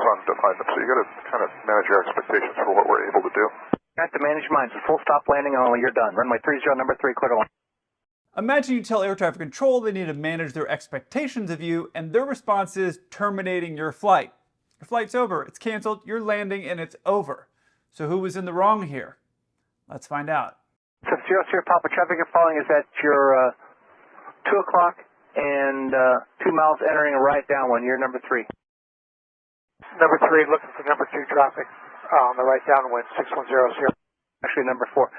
run to find them. So you got to kind of manage your expectations for what we're able to do. I have to manage mine. So full stop landing and you're done. Runway 30, number 3, clear to land. Imagine you tell air traffic control they need to manage their expectations of you, and their response is terminating your flight. Your flight's over, it's canceled, you're landing, and it's over. So who was in the wrong here? Let's find out. So 00 Papa, traffic you're following is at your 2 o'clock and 2 miles entering a right downwind. You're number 3. Number 3, looking for number 2 traffic on the right downwind, 6100. Actually, number 4.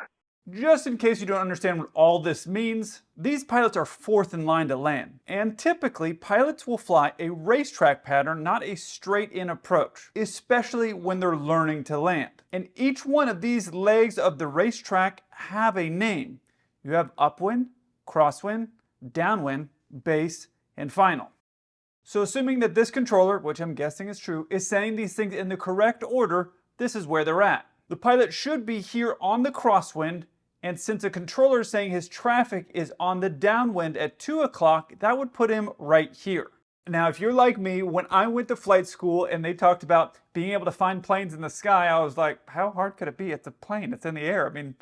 Just in case you don't understand what all this means, these pilots are fourth in line to land. And typically, pilots will fly a racetrack pattern, not a straight-in approach, especially when they're learning to land. And each one of these legs of the racetrack have a name. You have upwind, crosswind, downwind, base, and final. So assuming that this controller, which I'm guessing is true, is saying these things in the correct order, this is where they're at. The pilot should be here on the crosswind, and since a controller is saying his traffic is on the downwind at 2 o'clock, that would put him right here. Now, if you're like me, when I went to flight school and they talked about being able to find planes in the sky, I was like, how hard could it be? It's a plane, it's in the air. I mean,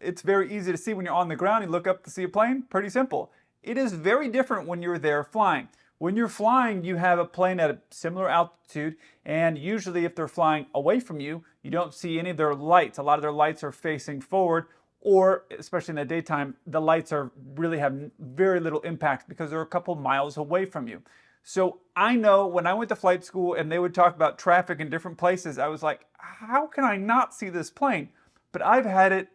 it's very easy to see when you're on the ground, you look up to see a plane, pretty simple. It is very different when you're there flying. When you're flying, you have a plane at a similar altitude, and usually if they're flying away from you, you don't see any of their lights. A lot of their lights are facing forward, or especially in the daytime, the lights really have very little impact because they're a couple miles away from you. So I know when I went to flight school and they would talk about traffic in different places, I was like, how can I not see this plane? But I've had it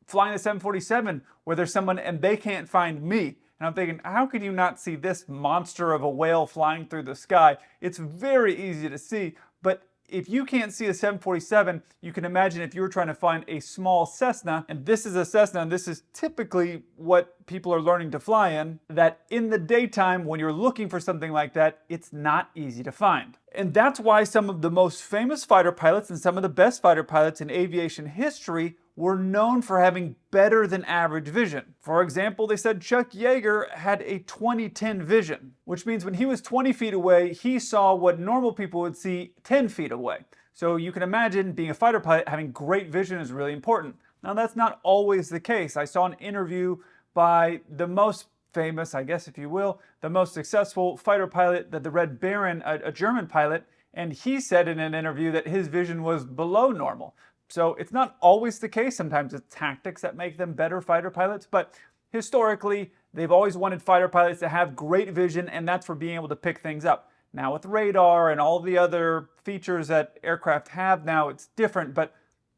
flying the 747 where there's someone and they can't find me. And I'm thinking, how could you not see this monster of a whale flying through the sky? It's very easy to see, but if you can't see a 747, you can imagine if you were trying to find a small Cessna, and this is a Cessna, and this is typically what people are learning to fly in, that in the daytime, when you're looking for something like that, it's not easy to find. And that's why some of the most famous fighter pilots and some of the best fighter pilots in aviation history were known for having better than average vision. For example, they said Chuck Yeager had a 20/10 vision, which means when he was 20 feet away, he saw what normal people would see 10 feet away. So you can imagine being a fighter pilot, having great vision is really important. Now that's not always the case. I saw an interview by the most famous, I guess if you will, the most successful fighter pilot, the Red Baron, a German pilot, and he said in an interview that his vision was below normal. So it's not always the case. Sometimes it's tactics that make them better fighter pilots, but historically, they've always wanted fighter pilots to have great vision, and that's for being able to pick things up. Now with radar and all the other features that aircraft have now, it's different, but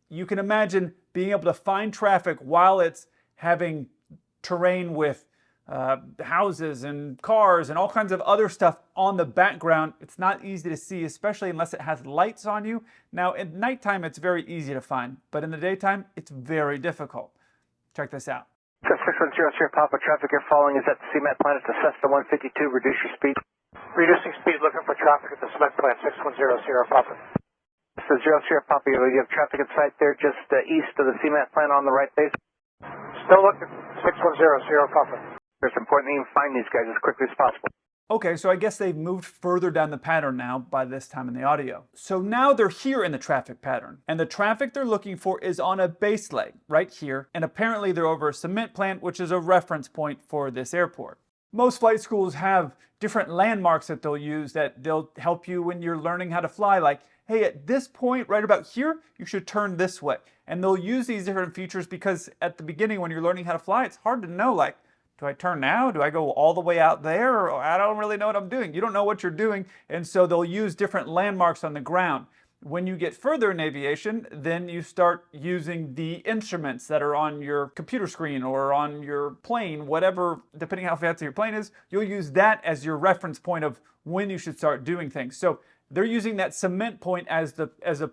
you can imagine being able to find traffic while it's having terrain with houses and cars and all kinds of other stuff on the background. It's not easy to see, especially unless it has lights on you. Now at nighttime it's very easy to find, but in the daytime it's very difficult. Check this out. 6100 Papa, traffic you're following is at the CMAT plant. It's a Cessna 152. Reduce your speed. Reducing speed, looking for traffic at the cement plant, 6100 Papa. So 00 Papa, you have traffic in sight there just east of the CMAT plant on the right base. Still looking, 6100 Papa. It's important that you find these guys as quickly as possible. Okay, so I guess they've moved further down the pattern now by this time in the audio. So now they're here in the traffic pattern, and the traffic they're looking for is on a base leg right here, and apparently they're over a cement plant, which is a reference point for this airport. Most flight schools have different landmarks that they'll use that they'll help you when you're learning how to fly, like, hey, at this point right about here, you should turn this way. And they'll use these different features because at the beginning when you're learning how to fly, it's hard to know, like, do I turn now? Do I go all the way out there? Or I don't really know what I'm doing. You don't know what you're doing, and so they'll use different landmarks on the ground. When you get further in aviation, then you start using the instruments that are on your computer screen or on your plane, whatever, depending how fancy your plane is, you'll use that as your reference point of when you should start doing things. So they're using that cement point as a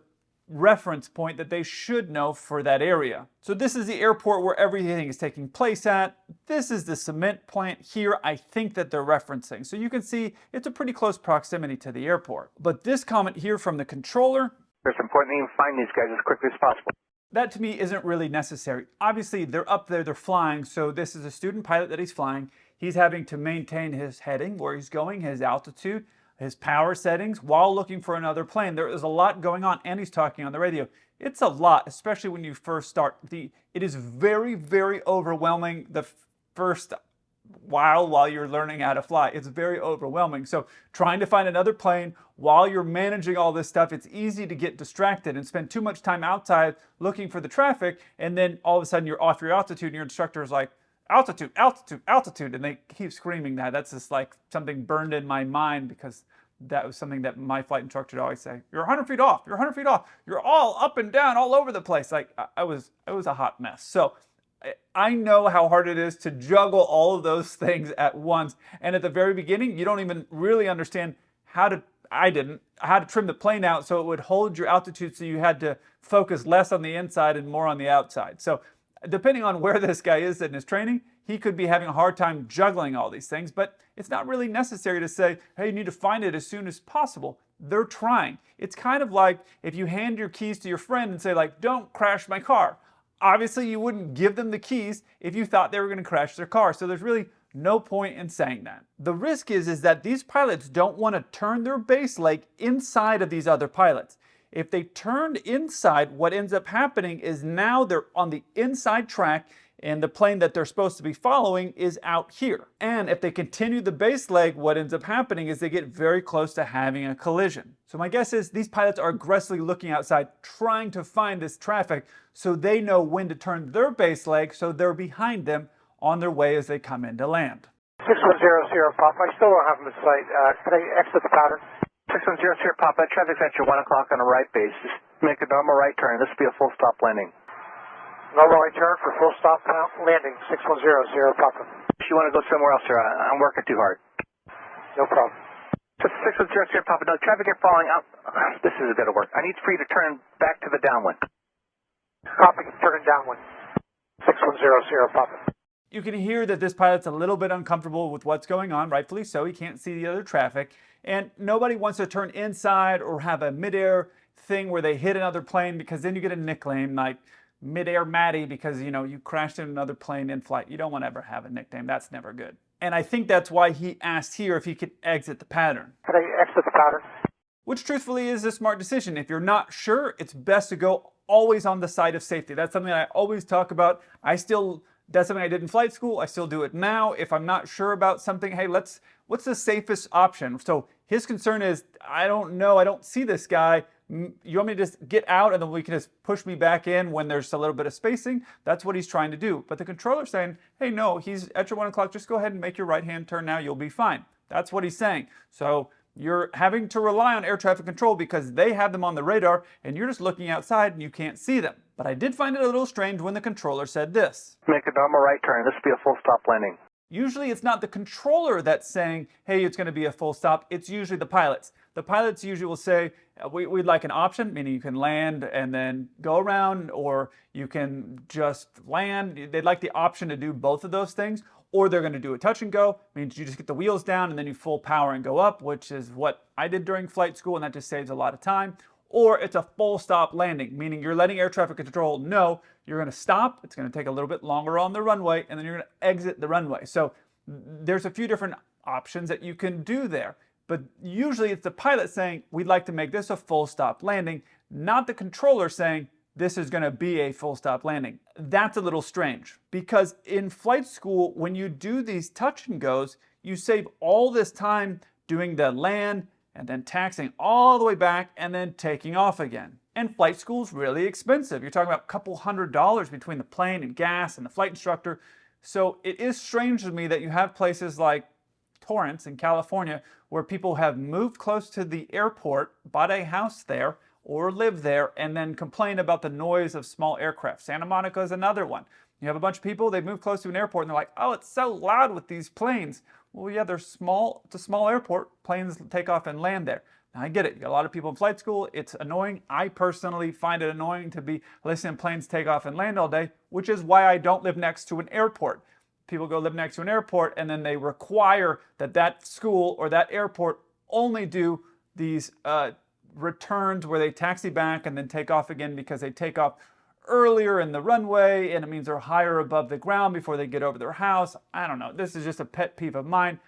reference point that they should know for that area. So this is the airport where everything is taking place at. This is the cement plant here I think that they're referencing. So you can see it's a pretty close proximity to the airport. But this comment here from the controller, it's important that you find these guys as quickly as possible. That to me isn't really necessary. Obviously they're up there, they're flying, so this is a student pilot that he's flying. He's having to maintain his heading, where he's going, his altitude. his power settings while looking for another plane. There is a lot going on, and he's talking on the radio. It's a lot, especially when you first start. It is very, very overwhelming the first while you're learning how to fly. It's very overwhelming. So trying to find another plane while you're managing all this stuff, it's easy to get distracted and spend too much time outside looking for the traffic, and then all of a sudden you're off your altitude and your instructor is like, altitude, altitude, altitude, and they keep screaming that. That's just like something burned in my mind because that was something that my flight instructor would always say, you're 100 feet off, you're 100 feet off, you're all up and down all over the place. Like I was a hot mess. So I know how hard it is to juggle all of those things at once. And at the very beginning, you don't even really understand how to trim the plane out so it would hold your altitude, so you had to focus less on the inside and more on the outside. So depending on where this guy is in his training, he could be having a hard time juggling all these things, but it's not really necessary to say, hey, you need to find it as soon as possible. They're trying. It's kind of like if you hand your keys to your friend and say, like, don't crash my car. Obviously, you wouldn't give them the keys if you thought they were going to crash their car. So there's really no point in saying that. The risk is that these pilots don't want to turn their base leg inside of these other pilots. If they turned inside, what ends up happening is now they're on the inside track and the plane that they're supposed to be following is out here. And if they continue the base leg, what ends up happening is they get very close to having a collision. So my guess is these pilots are aggressively looking outside, trying to find this traffic so they know when to turn their base leg so they're behind them on their way as they come into land. 6100 Papa, I still don't have him in sight. Could I exit the pattern? 6100 Papa, traffic's at your 1 o'clock on the right base. Just make a normal right turn. This will be a full stop landing. Normal right turn for full stop landing, 6100 Papa. If you want to go somewhere else, sir, I'm working too hard. No problem. 6100 Papa, no, traffic are falling out. This isn't going to work. I need for you to turn back to the downwind. Copy, turning downwind. 6100 Papa. You can hear that this pilot's a little bit uncomfortable with what's going on, rightfully so. He can't see the other traffic, and nobody wants to turn inside or have a midair thing where they hit another plane, because then you get a nickname like Midair Matty because, you know, you crashed in another plane in flight. You don't want to ever have a nickname. That's never good. And I think that's why he asked here if he could exit the pattern. Could I exit the pattern? Which truthfully is a smart decision. If you're not sure, it's best to go always on the side of safety. That's something I always talk about. That's something I did in flight school. I still do it now. If I'm not sure about something, hey, what's the safest option? So his concern is, I don't know, I don't see this guy. You want me to just get out and then we can just push me back in when there's a little bit of spacing? That's what he's trying to do. But the controller's saying, hey, no, he's at your 1 o'clock. Just go ahead and make your right-hand turn now. You'll be fine. That's what he's saying. So you're having to rely on air traffic control because they have them on the radar and you're just looking outside and you can't see them. But I did find it a little strange when the controller said this. Make a normal right turn. This will be a full stop landing. Usually it's not the controller that's saying, hey, it's going to be a full stop. It's usually the pilots. The pilots usually will say, we'd like an option, meaning you can land and then go around, or you can just land. They'd like the option to do both of those things, or they're going to do a touch and go, means you just get the wheels down and then you full power and go up, which is what I did during flight school, and that just saves a lot of time. Or it's a full stop landing, meaning you're letting air traffic control know you're going to stop. It's going to take a little bit longer on the runway, and then you're going to exit the runway. So there's a few different options that you can do there. But usually it's the pilot saying, we'd like to make this a full stop landing, not the controller saying, this is going to be a full stop landing. That's a little strange, because in flight school, when you do these touch and goes, you save all this time doing the land and then taxiing all the way back and then taking off again. And flight school is really expensive. You're talking about a couple $100 between the plane and gas and the flight instructor. So it is strange to me that you have places like Torrance in California where people have moved close to the airport, bought a house there, or live there, and then complain about the noise of small aircraft. Santa Monica is another one. You have a bunch of people, they move close to an airport and they're like, oh, it's so loud with these planes. Well, yeah, they're small. It's a small airport. Planes take off and land there. Now, I get it. You got a lot of people in flight school. It's annoying. I personally find it annoying to be listening to planes take off and land all day, which is why I don't live next to an airport. People go live next to an airport and then they require that that school or that airport only do these returns where they taxi back and then take off again because they take off earlier in the runway and it means they're higher above the ground before they get over their house. I don't know. This is just a pet peeve of mine.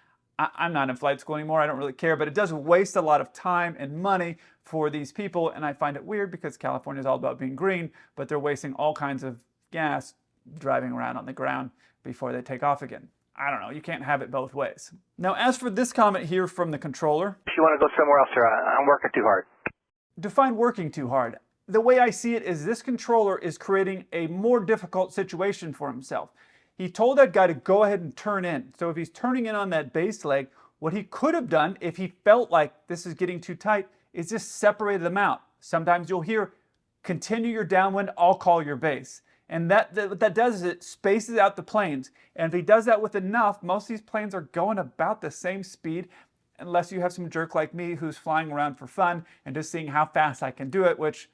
I'm not in flight school anymore, I don't really care, but it does waste a lot of time and money for these people, and I find it weird because California is all about being green, but they're wasting all kinds of gas driving around on the ground before they take off again. I don't know, you can't have it both ways. Now, as for this comment here from the controller, If you want to go somewhere else, sir, I'm working too hard. define working too hard. The way I see it is this controller is creating a more difficult situation for himself. He told that guy to go ahead and turn in. So if he's turning in on that base leg, what he could have done if he felt like this is getting too tight is just separate them out. Sometimes you'll hear, continue your downwind, I'll call your base. And what that does is it spaces out the planes. And if he does that with enough, most of these planes are going about the same speed, unless you have some jerk like me who's flying around for fun and just seeing how fast I can do it, which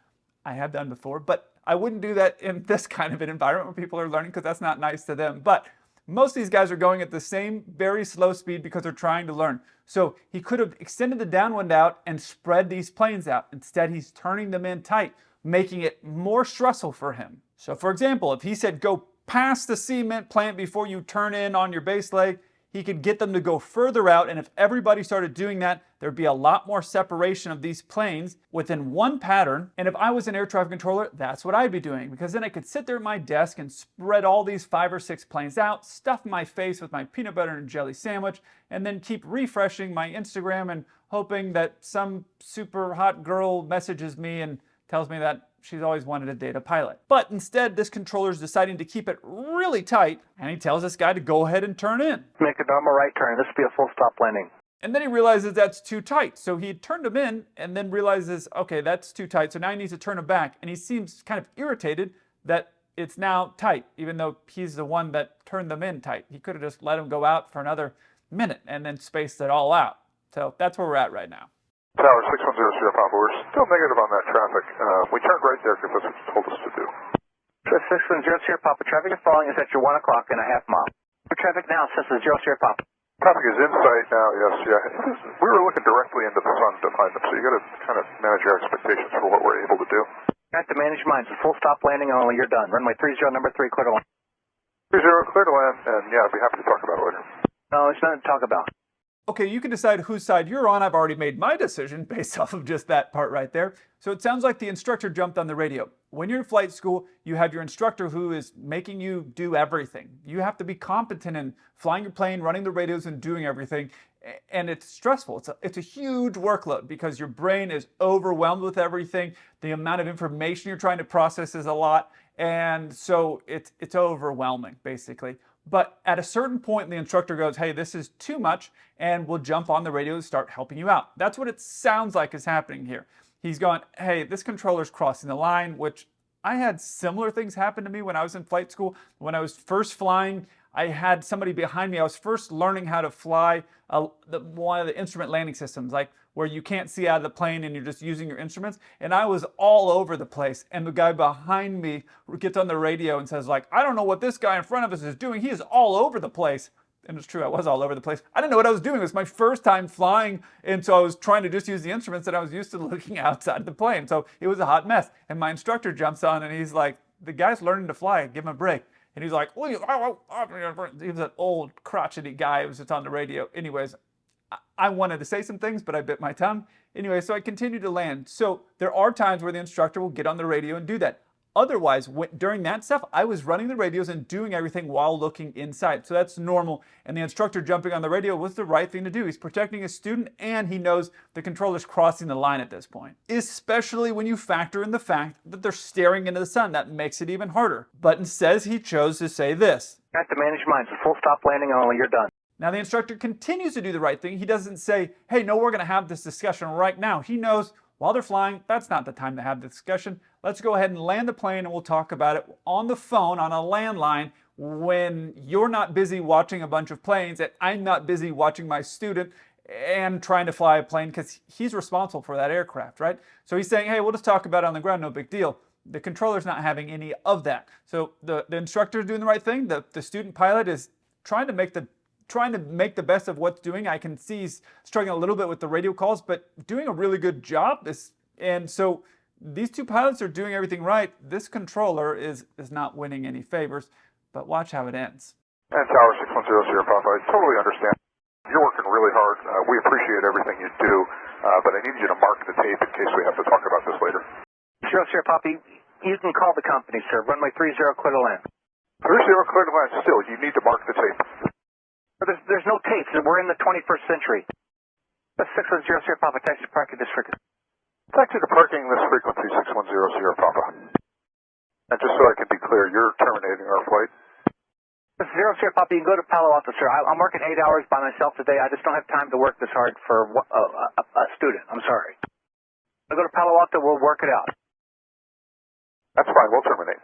I have done before. But I wouldn't do that in this kind of an environment where people are learning, because that's not nice to them. But most of these guys are going at the same very slow speed because they're trying to learn. So he could have extended the downwind out and spread these planes out. Instead, he's turning them in tight, making it more stressful for him. So for example, if he said go past the cement plant before you turn in on your base leg, he could get them to go further out, and if everybody started doing that, there'd be a lot more separation of these planes within one pattern. And if I was an air traffic controller, that's what I'd be doing, because then I could sit there at my desk and spread all these 5 or 6 planes out, stuff my face with my peanut butter and jelly sandwich, and then keep refreshing my Instagram and hoping that some super hot girl messages me and tells me that she's always wanted to date a pilot. But instead, this controller is deciding to keep it really tight, and he tells this guy to go ahead and turn in. Make a normal right turn. This will be a full stop landing. And then he realizes that's too tight. So he turned him in and then realizes, okay, that's too tight. So now he needs to turn him back. And he seems kind of irritated that it's now tight, even though he's the one that turned them in tight. He could have just let him go out for another minute and then spaced it all out. So that's where we're at right now. Tower 6100 Sierra Papa, we're still negative on that traffic. We turned right there because that's what you told us to do. 610 Sierra Papa, traffic is falling is at your 1 o'clock and a half mile. Traffic now says 0 Sierra Papa. Traffic is in sight now, yes, yeah. We were looking directly into the sun to find them, so you got to kind of manage your expectations for what we're able to do. I have to manage mine. It's a full stop landing only. You're done. Runway 30, number 3, clear to land. 30, clear to land, and yeah, I'd be happy to talk about it later. No, there's nothing to talk about. Okay, you can decide whose side you're on. I've already made my decision based off of just that part right there. So it sounds like the instructor jumped on the radio. When you're in flight school, you have your instructor who is making you do everything. You have to be competent in flying your plane, running the radios, and doing everything. And it's stressful. It's a huge workload because your brain is overwhelmed with everything. The amount of information you're trying to process is a lot. And so it's overwhelming, basically. But at a certain point, the instructor goes, hey, this is too much, and we'll jump on the radio and start helping you out. That's what it sounds like is happening here. He's going, hey, this controller's crossing the line, which I had similar things happen to me when I was in flight school. When I was first flying, I had somebody behind me. I was first learning how to fly one of the instrument landing systems, like where you can't see out of the plane and you're just using your instruments. And I was all over the place. And the guy behind me gets on the radio and says, like, I don't know what this guy in front of us is doing. He is all over the place. And it's true, I was all over the place. I didn't know what I was doing. It was my first time flying, and so I was trying to just use the instruments that I was used to looking outside the plane. So it was a hot mess. And my instructor jumps on and he's like, the guy's learning to fly, give him a break. And he's like, he was an old crotchety guy who was just on the radio. Anyways, I wanted to say some things, but I bit my tongue. Anyway, so I continued to land. So there are times where the instructor will get on the radio and do that. Otherwise, during that stuff, I was running the radios and doing everything while looking inside. So that's normal. And the instructor jumping on the radio was the right thing to do. He's protecting his student, and he knows the controller's crossing the line at this point. Especially when you factor in the fact that they're staring into the sun. That makes it even harder. But instead, he chose to say this. I have to manage mine. It's a full stop landing only. You're done. Now, the instructor continues to do the right thing. He doesn't say, hey, no, we're going to have this discussion right now. He knows while they're flying, that's not the time to have the discussion. Let's go ahead and land the plane and we'll talk about it on the phone, on a landline, when you're not busy watching a bunch of planes and I'm not busy watching my student and trying to fly a plane, because he's responsible for that aircraft, right? So he's saying, hey, we'll just talk about it on the ground, no big deal. The controller's not having any of that. So the instructor is doing the right thing. The student pilot is trying to make the best of what's doing. I can see he's struggling a little bit with the radio calls, but doing a really good job. And so these two pilots are doing everything right. This controller is not winning any favors, but watch how it ends. And Tower 610 Sierra Papa, I totally understand. You're working really hard. We appreciate everything you do, but I need you to mark the tape in case we have to talk about this later. Sure, Sierra Papa, you can call the company, sir. Runway 30, clear to land. 30, clear to land. Still, you need to mark the tape. There's no tapes. We're in the 21st century. That's 610 Sierra Papa, taxi to parking this frequency. Taxi to parking this frequency, 610 Sierra Papa. And just so I can be clear, you're terminating our flight? This is 0 Sierra Papa, you can go to Palo Alto, sir. I'm working 8 hours by myself today. I just don't have time to work this hard for a student. I'm sorry. I'll go to Palo Alto, we'll work it out. That's fine, we'll terminate.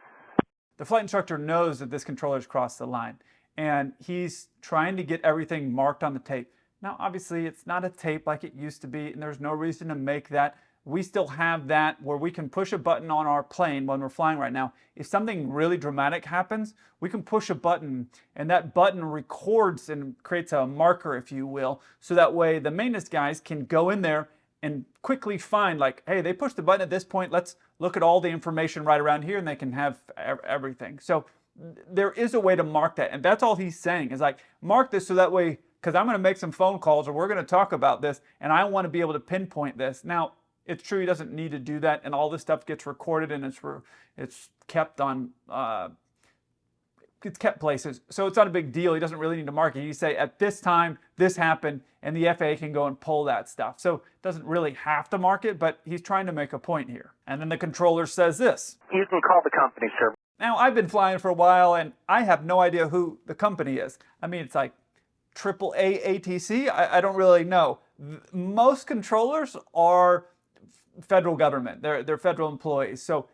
The flight instructor knows that this controller's crossed the line, and he's trying to get everything marked on the tape. Now, obviously, it's not a tape like it used to be, and there's no reason to make that. We still have that where we can push a button on our plane when we're flying right now. If something really dramatic happens, we can push a button, and that button records and creates a marker, if you will, so that way the maintenance guys can go in there and quickly find, like, hey, they pushed the button at this point, let's look at all the information right around here, and they can have everything. So there is a way to mark that, and that's all he's saying, is like, mark this so that way, because I'm going to make some phone calls, or we're going to talk about this, and I want to be able to pinpoint this. Now, it's true he doesn't need to do that, and all this stuff gets recorded, and it's kept on, it's kept places, so it's not a big deal. He doesn't really need to mark it. He say, at this time, this happened, and the FAA can go and pull that stuff. So doesn't really have to mark it, but he's trying to make a point here. And then the controller says this. You can call the company, sir. Now, I've been flying for a while, and I have no idea who the company is. I mean, it's like AAA ATC? I don't really know. Most controllers are federal government. They're federal employees. So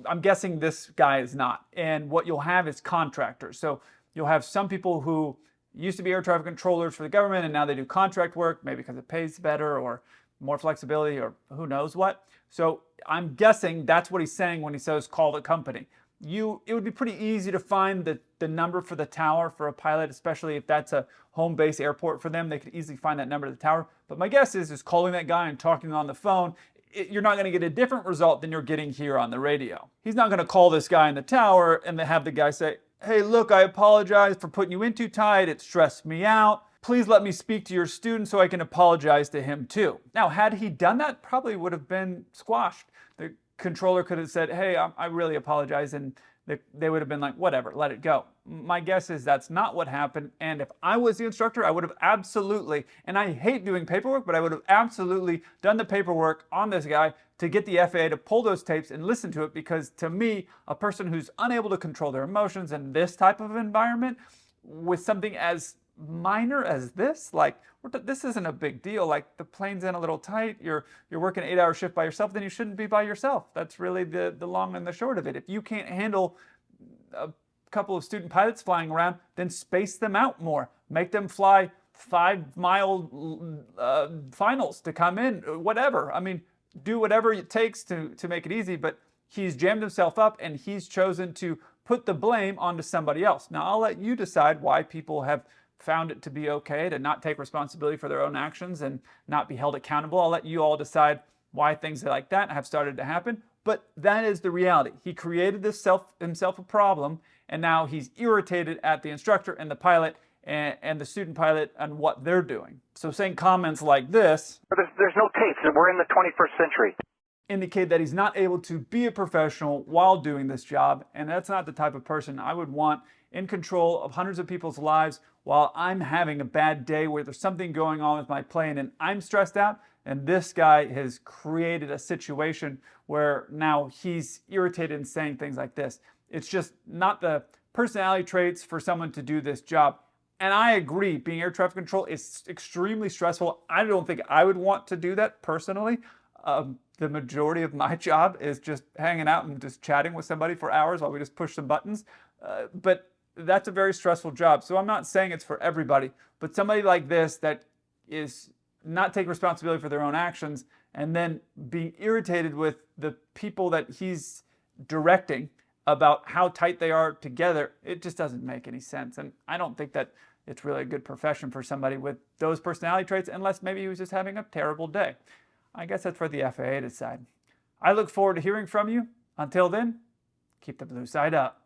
I'm guessing this guy is not. And what you'll have is contractors. So you'll have some people who used to be air traffic controllers for the government, and now they do contract work, maybe because it pays better or more flexibility or who knows what. So I'm guessing that's what he's saying when he says call the company. It would be pretty easy to find the number for the tower for a pilot, especially if that's a home base airport for them. They could easily find that number to the tower. But my guess is calling that guy and talking on the phone, you're not going to get a different result than you're getting here on the radio. He's not going to call this guy in the tower and then have the guy say, hey, look, I apologize for putting you in too tight. It stressed me out. Please let me speak to your student so I can apologize to him too. Now, had he done that, probably would have been squashed. The controller could have said, hey, I really apologize, and they would have been like, whatever, let it go. My guess is that's not what happened, and if I was the instructor, I would have absolutely, and I hate doing paperwork, but I would have absolutely done the paperwork on this guy to get the FAA to pull those tapes and listen to it, because to me, a person who's unable to control their emotions in this type of environment with something as minor as this, like, this isn't a big deal. Like, the plane's in a little tight, you're working an 8-hour shift by yourself, then you shouldn't be by yourself. That's really the long and the short of it. If you can't handle a couple of student pilots flying around, then space them out more. Make them fly 5-mile finals to come in, whatever. I mean, do whatever it takes to make it easy, but he's jammed himself up, and he's chosen to put the blame onto somebody else. Now, I'll let you decide why people have found it to be okay to not take responsibility for their own actions and not be held accountable. I'll let you all decide why things like that have started to happen. But that is the reality. He created himself a problem, and now he's irritated at the instructor and the pilot and the student pilot and what they're doing. So saying comments like this, There's no tapes, and we're in the 21st century, indicate that he's not able to be a professional while doing this job, and that's not the type of person I would want in control of hundreds of people's lives while I'm having a bad day where there's something going on with my plane and I'm stressed out, and this guy has created a situation where now he's irritated and saying things like this. It's just not the personality traits for someone to do this job. And I agree, being air traffic control is extremely stressful. I don't think I would want to do that personally. The majority of my job is just hanging out and just chatting with somebody for hours while we just push some buttons. But that's a very stressful job. So I'm not saying it's for everybody, but somebody like this that is not taking responsibility for their own actions and then being irritated with the people that he's directing about how tight they are together, it just doesn't make any sense. And I don't think that it's really a good profession for somebody with those personality traits, unless maybe he was just having a terrible day. I guess that's for the FAA to decide. I look forward to hearing from you. Until then, keep the blue side up.